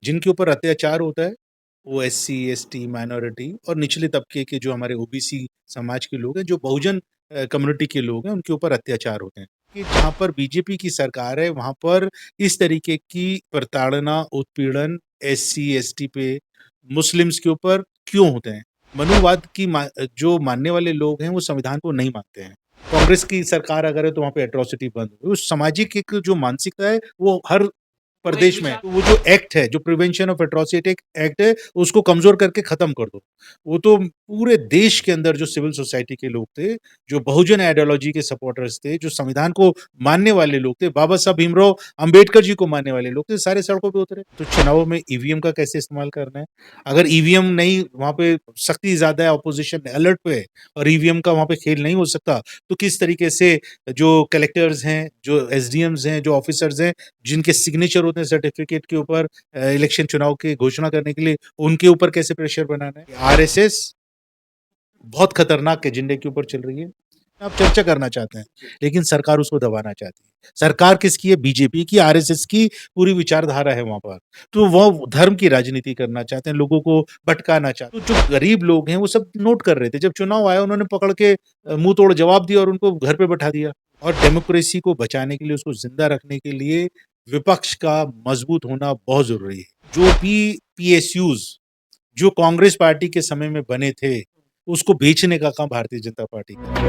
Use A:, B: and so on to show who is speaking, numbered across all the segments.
A: जिनके ऊपर अत्याचार होता है, वो एससी, एसटी, माइनॉरिटी और निचले तबके के जो हमारे ओबीसी समाज के लोग हैं, जो बहुजन कम्युनिटी के लोग हैं, उनके ऊपर अत्याचार होते हैं। कि जहाँ पर बीजेपी की सरकार है, वहाँ पर इस तरीके की प्रताड़ना, उत्पीड़न एससी, एसटी पे, मुस्लिम्स के ऊपर क्यों होते हैं? मनुवाद की जो मानने वाले लोग हैं, वो संविधान को नहीं मानते हैं। कांग्रेस की सरकार अगर है, तो वहाँ पे एट्रोसिटी बंद हुई। उस सामाजिक एक जो मानसिकता है, वो हर प्रदेश में तो वो जो एक्ट है, जो प्रिवेंशन ऑफ एट्रोसिटी एक्ट है, उसको कमज़ोर करके ख़त्म कर दो। वो तो पूरे देश के अंदर जो सिविल सोसाइटी के लोग थे, जो बहुजन आइडियोलॉजी के सपोर्टर्स थे, जो संविधान को मानने वाले लोग थे, बाबा साहब भीमराव अंबेडकर जी को मानने वाले लोग थे, सारे सड़कों पे उतरे। तो चुनावों में ईवीएम का कैसे इस्तेमाल करना है? अगर ईवीएम नहीं, वहाँ पे सख्ती ज़्यादा है, ऑपोज़िशन अलर्ट पे है और ईवीएम का वहाँ पे खेल नहीं हो सकता, तो किस तरीके से जो कलेक्टर्स हैं, जो एसडीएम्स हैं, जो ऑफिसर्स हैं, जिनके सिग्नेचर होते हैं सर्टिफिकेट के ऊपर इलेक्शन चुनाव की घोषणा करने के लिए, उनके ऊपर कैसे प्रेशर बनाना है? आरएसएस बहुत खतरनाक एजेंडे के ऊपर चल रही है। आप चर्चा करना चाहते हैं, लेकिन सरकार उसको दबाना चाहती है। सरकार किसकी है? बीजेपी की, आरएसएस की पूरी विचारधारा है वहाँ पर। तो वो धर्म की राजनीति करना चाहते हैं, लोगों को भटकाना चाहते हैं। तो जो गरीब लोग हैं, वो सब नोट कर रहे थे। जब चुनाव आया, उन्होंने पकड़ के मुँह तोड़ जवाब दिया और उनको घर पे बैठा दिया। और डेमोक्रेसी को बचाने के लिए, उसको ज़िंदा रखने के लिए विपक्ष का मजबूत होना बहुत ज़रूरी है। जो भी पीएसयूज़ जो कांग्रेस पार्टी के समय में बने थे, उसको बेचने का काम भारतीय जनता पार्टी कर रही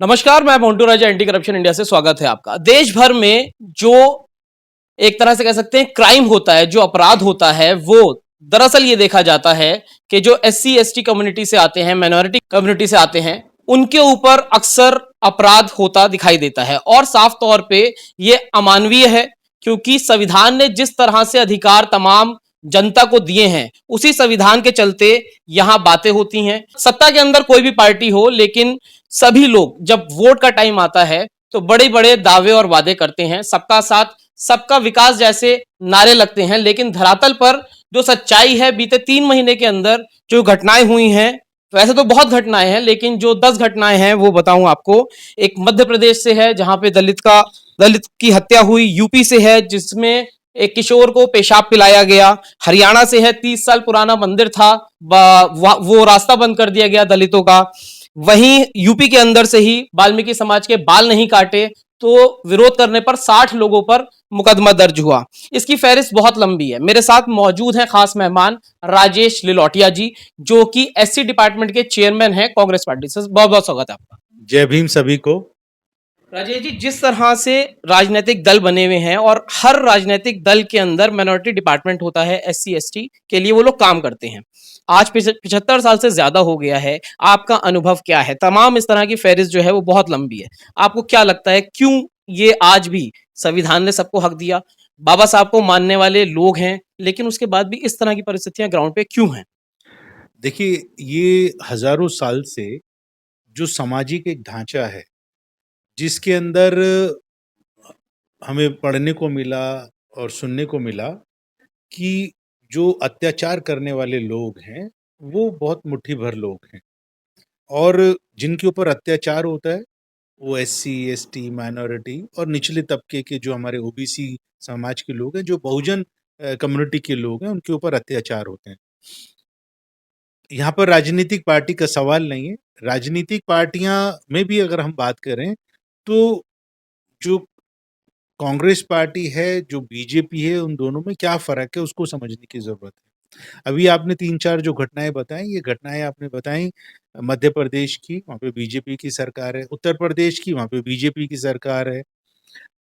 B: नमस्कार, मैं मोन्टू राजा एंटी करप्शन इंडिया से स्वागत है आपका। देश भर में जो एक तरह से कह सकते हैं क्राइम होता है, जो अपराध होता है, वो दरअसल ये देखा जाता है कि जो एससी एसटी कम्युनिटी से आते हैं, माइनॉरिटी कम्युनिटी से आते हैं, उनके ऊपर अक्सर अपराध होता दिखाई देता है और साफ तौर पे ये अमानवीय है, क्योंकि संविधान ने जिस तरह से अधिकार तमाम जनता को दिए हैं, उसी संविधान के चलते यहां बातें होती हैं। सत्ता के अंदर कोई भी पार्टी हो, लेकिन सभी लोग जब वोट का टाइम आता है तो बड़े बड़े दावे और वादे करते हैं, सबका साथ सबका विकास जैसे नारे लगते हैं, लेकिन धरातल पर जो सच्चाई है, बीते 3 महीने के अंदर जो घटनाएं हुई हैं, वैसे तो बहुत घटनाएं हैं, लेकिन जो 10 घटनाएं हैं वो बताऊं आपको। एक मध्य प्रदेश से है, जहां पे दलित की हत्या हुई। यूपी से है, जिसमें एक किशोर को पेशाब पिलाया गया। हरियाणा से है, 30 साल पुराना मंदिर था, वो रास्ता बंद कर दिया गया दलितों का। वहीं यूपी के अंदर से ही वाल्मीकि समाज के बाल नहीं काटे तो विरोध करने पर 60 लोगों पर मुकदमा दर्ज हुआ। इसकी फहरिस्त बहुत लंबी है। मेरे साथ मौजूद हैं खास मेहमान राजेश लिलोटिया जी, जो कि एससी डिपार्टमेंट के चेयरमैन हैं कांग्रेस पार्टी से। बहुत बहुत स्वागत है आपका।
A: है। जय भीम सभी को।
B: राजेश जी, जिस तरह से राजनीतिक दल बने हुए हैं और हर राजनीतिक दल के अंदर माइनॉरिटी डिपार्टमेंट होता है, एससी एसटी के लिए वो लोग काम करते हैं। आज 75 साल से ज्यादा हो गया है। आपका अनुभव क्या है? तमाम इस तरह की फहरिस्त जो है वो बहुत लंबी है। आपको क्या लगता है, क्यों ये आज भी संविधान ने सबको हक दिया, बाबा साहब को मानने वाले लोग हैं, लेकिन उसके बाद भी इस तरह की परिस्थितियां ग्राउंड पे क्यों हैं?
A: देखिए, ये हज़ारों साल से जो सामाजिक एक ढाँचा है, जिसके अंदर हमें पढ़ने को मिला और सुनने को मिला कि जो अत्याचार करने वाले लोग हैं, वो बहुत मुट्ठी भर लोग हैं और जिनके ऊपर अत्याचार होता है, वो एससी, एसटी, माइनॉरिटी और निचले तबके के जो हमारे ओबीसी समाज के लोग हैं, जो बहुजन कम्युनिटी के लोग हैं, उनके ऊपर अत्याचार होते हैं। यहाँ पर राजनीतिक पार्टी का सवाल नहीं है। राजनीतिक पार्टियाँ में भी अगर हम बात करें, तो जो कांग्रेस पार्टी है, जो बीजेपी है, उन दोनों में क्या फ़र्क है, उसको समझने की ज़रूरत है। अभी आपने 3-4 जो घटनाएँ बताई, ये घटनाएँ आपने बताई मध्य प्रदेश की, वहाँ पे बीजेपी की सरकार है, उत्तर प्रदेश की, वहाँ पे बीजेपी की सरकार है।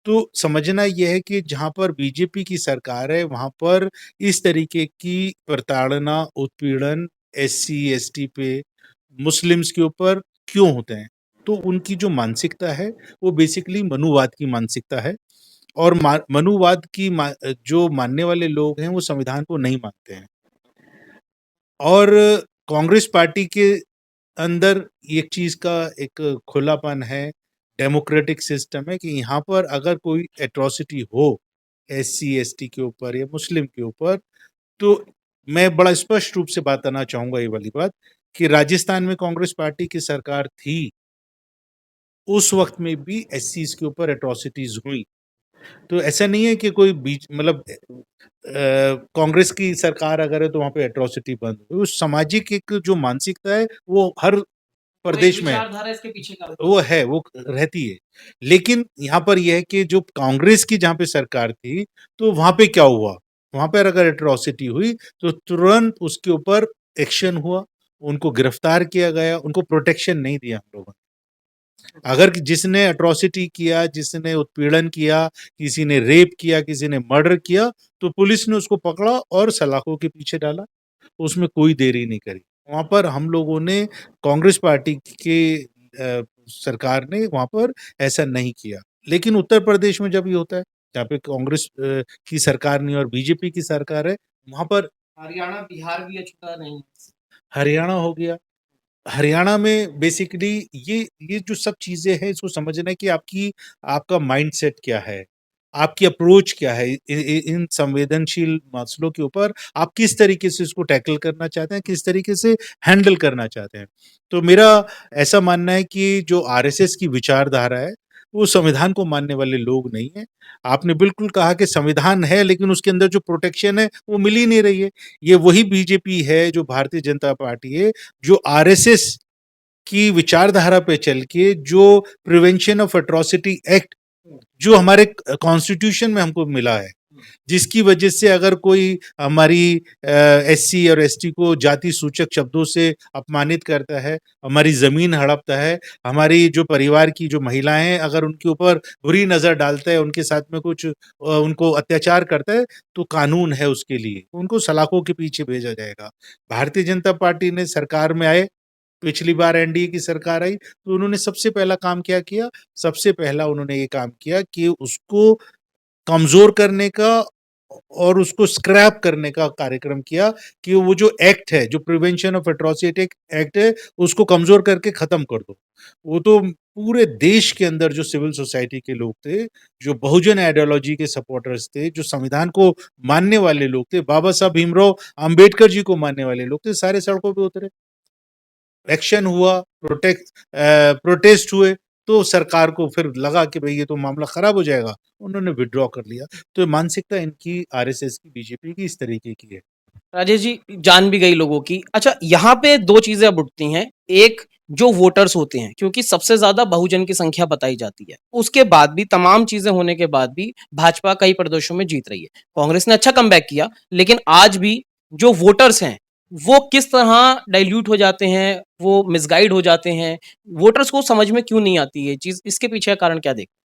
A: तो समझना ये है कि जहाँ पर बीजेपी की सरकार है, वहाँ पर इस तरीके की प्रताड़ना, उत्पीड़न एससी, एसटी पे, मुस्लिम्स के ऊपर क्यों होते हैं? तो उनकी जो मानसिकता है, वो बेसिकली मनुवाद की मानसिकता है और मनुवाद की जो मानने वाले लोग हैं, वो संविधान को नहीं मानते हैं। और कांग्रेस पार्टी के अंदर एक चीज़ का एक खुलापन है, डेमोक्रेटिक सिस्टम है कि यहाँ पर अगर कोई एट्रोसिटी हो, एससी, एसटी के ऊपर या मुस्लिम के ऊपर, तो मैं बड़ा स्पष्ट रूप से बताना चाहूँगा ये वाली बात कि राजस्थान में कांग्रेस पार्टी की सरकार थी, उस वक़्त में भी एससीज़ के ऊपर एट्रोसिटीज़ हुई। तो ऐसा नहीं है कि कोई बीच मतलब कांग्रेस की सरकार अगर है तो वहाँ पे एट्रोसिटी बंद हुई। वो सामाजिक एक जो मानसिकता है वो हर
B: वो एक
A: प्रदेश में है।
B: विचारधारा इसके पीछे काम
A: वो है, वो रहती है। लेकिन यहाँ पर ये है कि जो कांग्रेस की जहाँ पे सरकार थी, तो वहाँ पे क्या हुआ? वहाँ पर अगर एट्रोसिटी हुई, तो तुरंत उसके ऊपर एक्शन हुआ, उनको गिरफ्तार किया गया, उनको प्रोटेक्शन नहीं दिया हम लोगों ने। अगर जिसने एट्रोसिटी किया, जिसने उत्पीड़न किया, किसी ने रेप किया, किसी ने मर्डर किया, तो पुलिस ने उसको पकड़ा और सलाखों के पीछे डाला। उसमें कोई देरी नहीं करी। वहाँ पर हम लोगों ने कांग्रेस पार्टी के सरकार ने वहाँ पर ऐसा नहीं किया। लेकिन उत्तर प्रदेश में जब ये होता है, जहाँ पे कांग्रेस की सरकार नहीं और बीजेपी की सरकार है, वहाँ पर
B: हरियाणा, बिहार भी अछूता नहीं है।
A: हरियाणा हो गया। हरियाणा में बेसिकली ये जो सब चीज़ें हैं इसको समझना है कि आपका माइंडसेट क्या है? आपकी अप्रोच क्या है? इन संवेदनशील मसलों के ऊपर आप किस तरीके से इसको टैकल करना चाहते हैं, किस तरीके से हैंडल करना चाहते हैं? तो मेरा ऐसा मानना है कि जो आरएसएस की विचारधारा है, वो संविधान को मानने वाले लोग नहीं हैं। आपने बिल्कुल कहा कि संविधान है लेकिन उसके अंदर जो प्रोटेक्शन है, वो मिल ही नहीं रही है। ये वही बीजेपी है, जो भारतीय जनता पार्टी है, जो आरएसएस की विचारधारा पे चल के जो प्रिवेंशन ऑफ एट्रोसिटी एक्ट जो हमारे कॉन्स्टिट्यूशन में हमको मिला है, जिसकी वजह से अगर कोई हमारी एससी और एसटी को जाति सूचक शब्दों से अपमानित करता है, हमारी ज़मीन हड़पता है, हमारी जो परिवार की जो महिलाएँ हैं, अगर उनके ऊपर बुरी नज़र डालता है, उनके साथ में कुछ उनको अत्याचार करता है, तो कानून है उसके लिए, उनको सलाखों के पीछे भेजा जाएगा। भारतीय जनता पार्टी ने सरकार में आए, पिछली बार एनडीए की सरकार आई, तो उन्होंने सबसे पहला काम क्या किया? सबसे पहला उन्होंने ये काम किया कि उसको कमज़ोर करने का और उसको स्क्रैप करने का कार्यक्रम किया कि वो जो एक्ट है, जो प्रिवेंशन ऑफ एट्रोसिटी एक्ट है, उसको कमज़ोर करके ख़त्म कर दो। वो तो पूरे देश के अंदर जो सिविल सोसाइटी के लोग थे, जो बहुजन आइडियोलॉजी के सपोर्टर्स थे, जो संविधान को मानने वाले लोग थे, बाबा साहब भीमराव अंबेडकर जी को मानने वाले लोग थे, सारे सड़कों पे उतरे। एक्शन हुआ, प्रोटेस्ट हुए, तो सरकार को फिर लगा कि भई ये तो मामला खराब हो जाएगा, उन्होंने विथड्रॉ कर लिया। तो मानसिकता इनकी आरएसएस की, बीजेपी की इस तरीके की है।
B: राजेश जी, जान भी गई लोगों की। अच्छा, यहाँ पे 2 चीज़ें अब उठती हैं। एक, जो वोटर्स होते हैं, क्योंकि सबसे ज़्यादा बहुजन की संख्या बताई जाती है। उसके बाद भी, तमाम चीज़ें होने के बाद भी, भाजपा कई प्रदेशों में जीत रही है। कांग्रेस ने अच्छा कमबैक किया, लेकिन आज भी जो वोटर्स हैं, वो किस तरह डाइल्यूट हो जाते हैं, वो मिसगाइड हो जाते हैं। वोटर्स को समझ में क्यों नहीं आती ये चीज़? इसके पीछे का कारण क्या देखते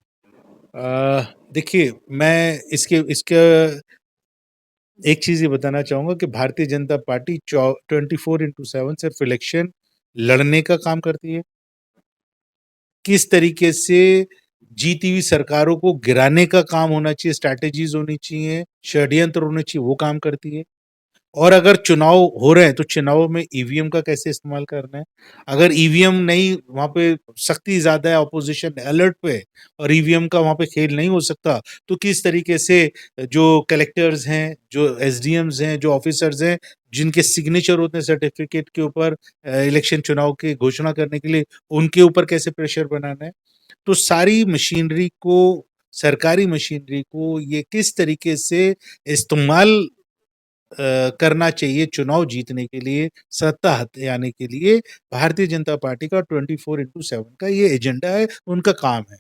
A: देखिए, मैं इसके इसका एक चीज़ ये बताना चाहूँगा कि भारतीय जनता पार्टी 24/7 सिर्फ़ इलेक्शन लड़ने का काम करती है। किस तरीके से जीती हुई सरकारों को गिराने का काम होना चाहिए, स्ट्रैटेजीज़ होनी चाहिए, षड्यंत्र होने चाहिए, वो काम करती है। और अगर चुनाव हो रहे हैं, तो चुनावों में ईवीएम का कैसे इस्तेमाल करना है। अगर ईवीएम नहीं वहाँ पे सख्ती ज़्यादा है, ऑपोज़िशन अलर्ट पे है और ईवीएम का वहाँ पे खेल नहीं हो सकता, तो किस तरीके से जो कलेक्टर्स हैं, जो एसडीएम्स हैं, जो ऑफ़िसर्स हैं, जिनके सिग्नेचर होते हैं सर्टिफ़िकेट के ऊपर इलेक्शन चुनाव की घोषणा करने के लिए, उनके ऊपर कैसे प्रेशर बनाना है। तो सारी मशीनरी को, सरकारी मशीनरी को ये किस तरीके से इस्तेमाल करना चाहिए चुनाव जीतने के लिए, सत्ता हथियाने के लिए, भारतीय जनता पार्टी का 24/7 का ये एजेंडा है, उनका काम है।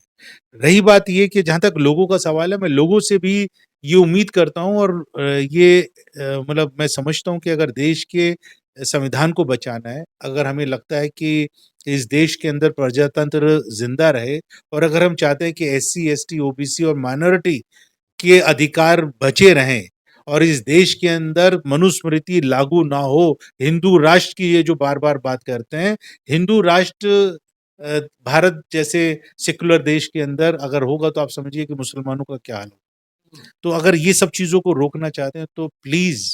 A: रही बात ये कि जहाँ तक लोगों का सवाल है, मैं लोगों से भी ये उम्मीद करता हूँ और मतलब मैं समझता हूँ कि अगर देश के संविधान को बचाना है, अगर हमें लगता है कि इस देश के अंदर प्रजातंत्र ज़िंदा रहे और अगर हम चाहते हैं कि एससी, एसटी, ओबीसी और माइनॉरिटी के अधिकार बचे रहें और इस देश के अंदर मनुस्मृति लागू ना हो, हिंदू राष्ट्र की ये जो बार-बार बात करते हैं, हिंदू राष्ट्र भारत जैसे सेक्युलर देश के अंदर अगर होगा तो आप समझिए कि मुसलमानों का क्या हाल होगा। तो अगर ये सब चीज़ों को रोकना चाहते हैं तो प्लीज़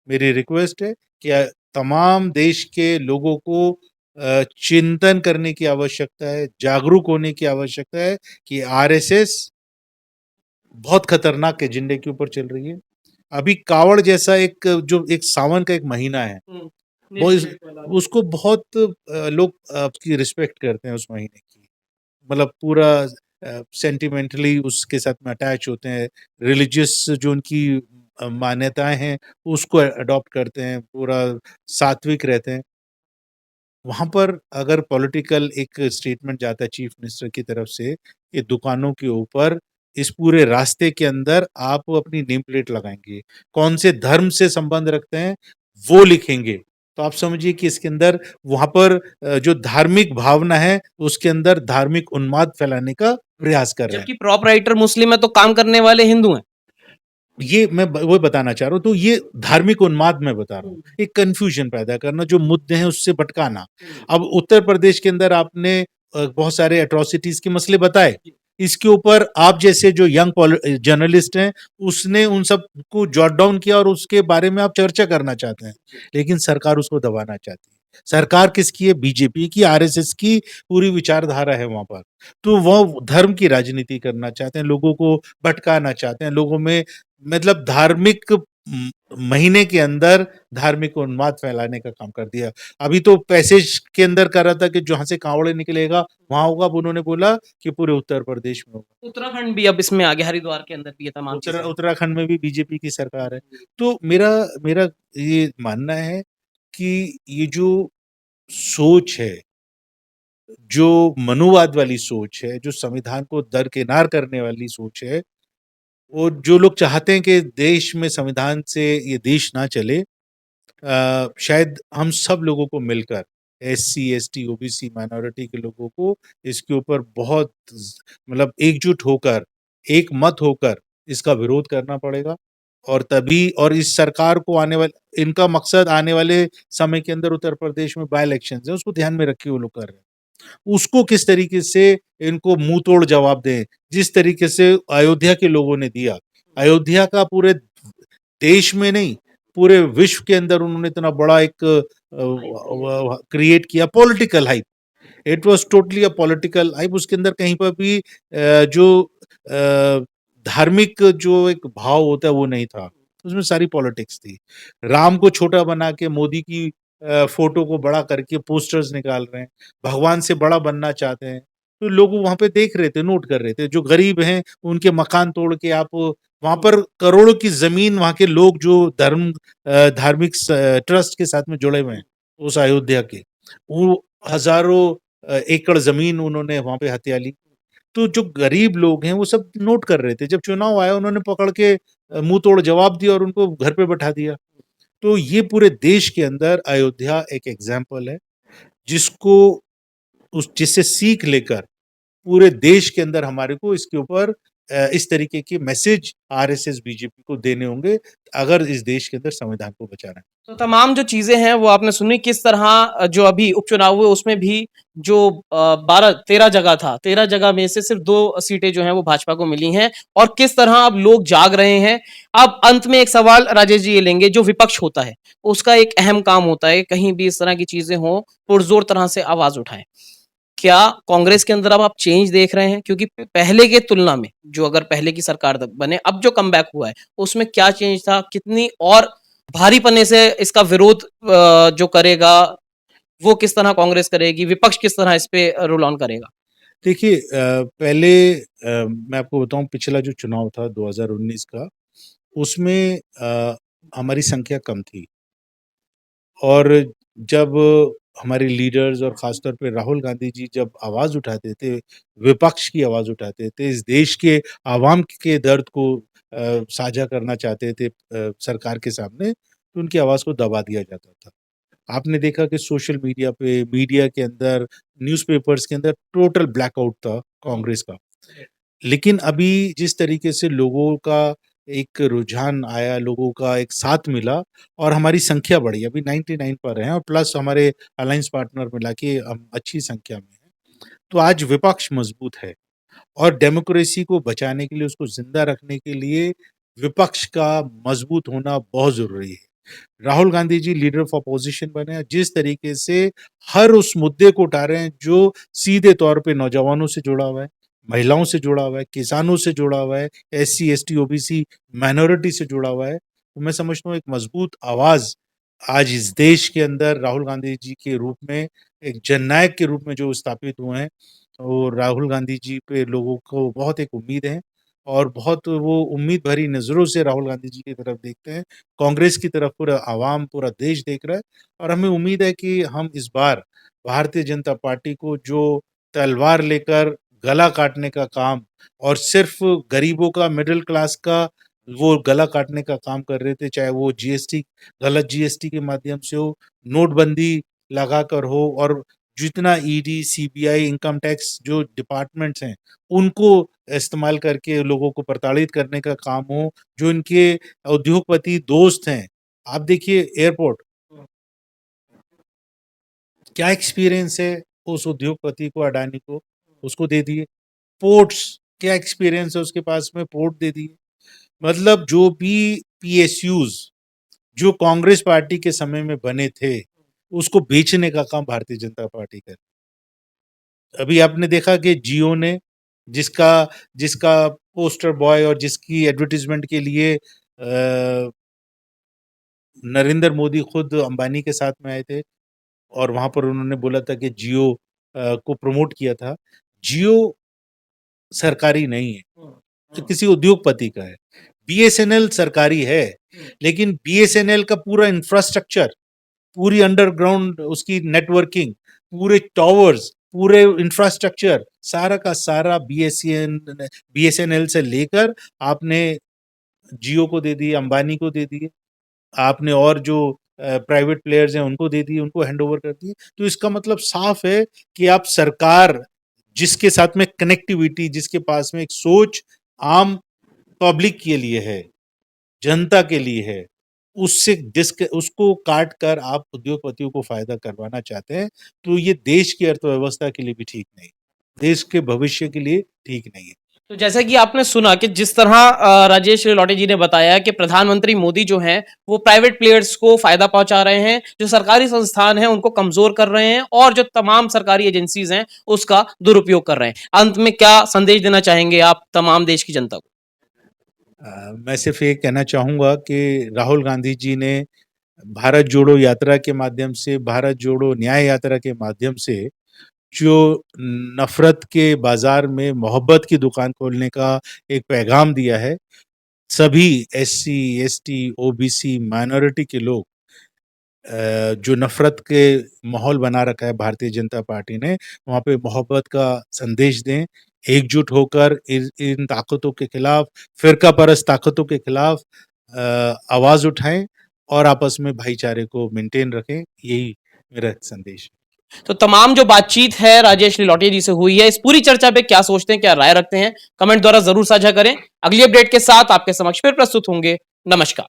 A: मेरी रिक्वेस्ट है कि तमाम देश के लोगों को चिंतन करने की आवश्यकता है, जागरूक होने की आवश्यकता है कि आरएसएस बहुत खतरनाक एजेंडे के ऊपर चल रही है। अभी कावड़ जैसा एक जो एक सावन का एक महीना है, वो इस उसको बहुत लोग उसकी रिस्पेक्ट करते हैं उस महीने की। मतलब पूरा सेंटिमेंटली उसके साथ में अटैच होते हैं, रिलीजियस जो उनकी मान्यताएँ हैं, उसको अडॉप्ट करते हैं, पूरा सात्विक रहते हैं। वहाँ पर अगर पॉलिटिकल एक स्टेटमेंट जाता है चीफ मिनिस्टर की तरफ से कि दुकानों के ऊपर इस पूरे रास्ते के अंदर आप अपनी नेम प्लेट लगाएँगे, कौन से धर्म से संबंध रखते हैं, वो लिखेंगे। तो आप समझिए कि इसके अंदर वहाँ पर जो धार्मिक भावना है, उसके अंदर धार्मिक उन्माद फैलाने का प्रयास कर रहे हैं।
B: जबकि प्रॉप राइटर मुस्लिम है तो काम करने वाले हिंदू हैं।
A: ये मैं ब वही बताना चाह रहा हूँ, तो ये धार्मिक उन्माद मैं बता रहा हूँ। एक कन्फ्यूजन पैदा करना, जो मुद्दे हैं उससे भटकाना। अब उत्तर प्रदेश के अंदर आपने बहुत सारे एट्रोसिटीज़ के मसले बताए। इसके ऊपर आप जैसे जो यंग जर्नलिस्ट हैं, उसने उन सब को जॉट डाउन किया और उसके बारे में आप चर्चा करना चाहते हैं। लेकिन सरकार उसको दबाना चाहती है। सरकार किसकी है? बीजेपी की, आरएसएस की पूरी विचारधारा है वहाँ पर। तो वो धर्म की राजनीति करना चाहते हैं, लोगों को भटकाना चाहते हैं, लोगों में मतलब धार्मिक महीने के अंदर धार्मिक उन्माद फैलाने का काम कर दिया। अभी तो पैसेज के अंदर कर रहा था कि जहाँ से कांवड़े निकलेगा वहाँ होगा। अब उन्होंने बोला कि पूरे उत्तर प्रदेश में होगा।
B: उत्तराखंड भी अब इसमें आ गया, हरिद्वार के अंदर भी ये तमाम चीजें।
A: उत्तराखंड में भी बीजेपी की सरकार है। तो मेरा मेरा ये मानना है कि ये जो सोच है, जो मनुवाद वाली सोच है, जो संविधान को दरकिनार करने वाली सोच है, वो जो लोग चाहते हैं कि देश में संविधान से ये देश ना चले, शायद हम सब लोगों को मिलकर एससी, एसटी, ओबीसी, माइनॉरिटी के लोगों को इसके ऊपर बहुत मतलब एकजुट होकर, एक मत होकर इसका विरोध करना पड़ेगा। और तभी और इस सरकार को आने वाले इनका मकसद आने वाले समय के अंदर उत्तर प्रदेश में बाय इलेक्शंस है, उसको ध्यान में रखे वो लोग कर रहे हैं। उसको किस तरीके से इनको मुंह तोड़ जवाब दें, जिस तरीके से अयोध्या के लोगों ने दिया। अयोध्या का पूरे देश में नहीं, पूरे विश्व के अंदर उन्होंने इतना बड़ा एक क्रिएट किया political hype. It was totally a political hype. उसके अंदर कहीं पर भी जो धार्मिक जो एक भाव होता है वो नहीं था। उसमें सारी पॉलिटिक्स थी। राम को छोटा बना के मोदी की फ़ोटो को बड़ा करके पोस्टर्स निकाल रहे हैं। भगवान से बड़ा बनना चाहते हैं। तो लोग वहाँ पे देख रहे थे, नोट कर रहे थे। जो गरीब हैं, उनके मकान तोड़ के आप वहाँ पर करोड़ों की ज़मीन, वहाँ के लोग जो धार्मिक ट्रस्ट के साथ में जुड़े हुए हैं, उस अयोध्या के, वो हज़ारों एकड़ ज़मीन उन्होंने वहाँ पे हथिया ली। तो जो गरीब लोग हैं, वो सब नोट कर रहे थे। जब चुनाव आया, उन्होंने पकड़ के मुँह तोड़ जवाब दिया और उनको घर पे बैठा दिया। तो ये पूरे देश के अंदर अयोध्या एक एग्ज़ाम्पल है, जिसको जिससे सीख लेकर पूरे देश के अंदर हमारे को इसके ऊपर इस तरीके के मैसेज आरएसएस, बीजेपी को देने होंगे, अगर इस देश के अंदर संविधान को बचाना है।
B: तो तमाम जो चीजें हैं वो आपने सुनी, किस तरह जो अभी उपचुनाव हुए उसमें भी जो 12-13 जगह था, 13 जगह में से सिर्फ 2 सीटें जो हैं वो भाजपा को मिली हैं, और किस तरह अब लोग जाग रहे हैं। अब अंत में एक सवाल राजेश जी ये लेंगे, जो विपक्ष होता है उसका एक अहम काम होता है कहीं भी इस तरह की चीजें हों पुरजोर तरह से आवाज उठाएं। क्या कांग्रेस के अंदर अब आप चेंज देख रहे हैं? क्योंकि पहले के तुलना में जो अगर पहले की सरकार बने, अब जो कमबैक हुआ है उसमें क्या चेंज था, कितनी और भारी पन्ने से इसका विरोध जो करेगा वो किस तरह कांग्रेस करेगी, विपक्ष किस तरह इस पे रोल ऑन करेगा?
A: देखिए पहले मैं आपको बताऊँ, पिछला जो चुनाव था 2019 का, उसमें हमारी संख्या कम थी। और जब हमारे लीडर्स और ख़ासतौर पे राहुल गांधी जी जब आवाज़ उठाते थे, विपक्ष की आवाज़ उठाते थे, इस देश के आवाम के दर्द को साझा करना चाहते थे सरकार के सामने, तो उनकी आवाज़ को दबा दिया जाता था। आपने देखा कि सोशल मीडिया पे, मीडिया के अंदर, न्यूज़पेपर्स के अंदर टोटल ब्लैकआउट था कांग्रेस का। लेकिन अभी जिस तरीके से लोगों का एक रुझान आया, लोगों का एक साथ मिला और हमारी संख्या बढ़ी, अभी 99 पर हैं और प्लस हमारे अलायंस पार्टनर मिला के हम अच्छी संख्या में हैं। तो आज विपक्ष मजबूत है और डेमोक्रेसी को बचाने के लिए, उसको ज़िंदा रखने के लिए विपक्ष का मजबूत होना बहुत ज़रूरी है। Rahul Gandhi ji leader of opposition बने हैं, जिस तरीके से हर उस मुद्दे को उठा रहे हैं जो सीधे तौर पे नौजवानों से जुड़ा हुआ है, महिलाओं से जुड़ा हुआ है, किसानों से जुड़ा हुआ है, एससी, एसटी, ओबीसी माइनॉरिटी से जुड़ा हुआ है। तो मैं समझता हूँ एक मजबूत आवाज़ आज इस देश के अंदर राहुल गांधी जी के रूप में, एक जननायक के रूप में जो स्थापित हुए हैं, और राहुल गांधी जी पे लोगों को बहुत एक उम्मीद है, और बहुत वो उम्मीद भरी नज़रों से राहुल गांधी जी की तरफ देखते हैं। कांग्रेस की तरफ पूरा आवाम, पूरा देश देख रहा है, और हमें उम्मीद है कि हम इस बार भारतीय जनता पार्टी को जो तलवार लेकर गला काटने का काम, और सिर्फ़ गरीबों का, मिडल क्लास का वो गला काटने का काम कर रहे थे, चाहे वो जीएसटी, गलत जीएसटी के माध्यम से हो, नोटबंदी लगाकर हो, और जितना ईडी, सीबीआई, इनकम टैक्स जो डिपार्टमेंट्स हैं, उनको इस्तेमाल करके लोगों को प्रताड़ित करने का काम हो, जो इनके उद्योगपति दोस्त हैं। आप देखिए एयरपोर्ट, क्या एक्सपीरियंस है उस उद्योगपति को, अडानी को, उसको दे दिए। पोर्ट्स, क्या एक्सपीरियंस है उसके पास में, पोर्ट दे दिए। मतलब जो भी पीएसयूज़ जो कांग्रेस पार्टी के समय में बने थे, उसको बेचने का काम भारतीय जनता पार्टी कर। अभी आपने देखा कि जियो ने, जिसका जिसका पोस्टर बॉय और जिसकी एडवर्टाइज़मेंट के लिए नरेंद्र मोदी खुद अंबानी के साथ में आए थे, और वहाँ पर उन्होंने बोला था कि जियो को प्रमोट किया था। जियो सरकारी नहीं है, तो किसी उद्योगपति का है। बीएसएनएल सरकारी है, लेकिन बीएसएनएल का पूरा इंफ्रास्ट्रक्चर, पूरी अंडरग्राउंड उसकी नेटवर्किंग, पूरे टावर्स, पूरे इंफ्रास्ट्रक्चर, सारा का सारा बीएसएनएल से लेकर आपने जियो को दे दिए, अंबानी को दे दिए, आपने और जो प्राइवेट प्लेयर्स हैं उनको दे दिए, उनको हैंडओवर कर दिए। तो इसका मतलब साफ है कि आप सरकार जिसके साथ में कनेक्टिविटी, जिसके पास में एक सोच आम पब्लिक के लिए है, जनता के लिए है, उससे उसको काट कर आप उद्योगपतियों को फ़ायदा करवाना चाहते हैं, तो ये देश की अर्थव्यवस्था के लिए भी ठीक नहीं, देश के भविष्य के लिए ठीक नहीं है।
B: तो जैसा कि आपने सुना कि जिस तरह राजेश रिलोटे जी ने बताया कि प्रधानमंत्री मोदी जो हैं वो प्राइवेट प्लेयर्स को फायदा पहुंचा रहे हैं, जो सरकारी संस्थान हैं उनको कमजोर कर रहे हैं, और जो तमाम सरकारी एजेंसीज हैं उसका दुरुपयोग कर रहे हैं। अंत में क्या संदेश देना चाहेंगे आप तमाम देश की जनता को?
A: मैं सिर्फ ये कहना चाहूँगा कि राहुल गांधी जी ने भारत जोड़ो यात्रा के माध्यम से, भारत जोड़ो न्याय यात्रा के माध्यम से जो नफ़रत के बाज़ार में मोहब्बत की दुकान खोलने का एक पैगाम दिया है, सभी एससी, एसटी, ओबीसी माइनॉरिटी के लोग जो नफ़रत के माहौल बना रखा है भारतीय जनता पार्टी ने, वहाँ पे मोहब्बत का संदेश दें, एकजुट होकर इन ताकतों के खिलाफ, फ़िरका परस्त ताकतों के खिलाफ आवाज़ उठाएँ, और आपस में भाईचारे को मेंटेन रखें, यही मेरा संदेश है।
B: तो तमाम जो बातचीत है राजेश लिलोटिया जी से हुई है, इस पूरी चर्चा पे क्या सोचते हैं, क्या राय रखते हैं, कमेंट द्वारा जरूर साझा करें। अगली अपडेट के साथ आपके समक्ष फिर प्रस्तुत होंगे। नमस्कार।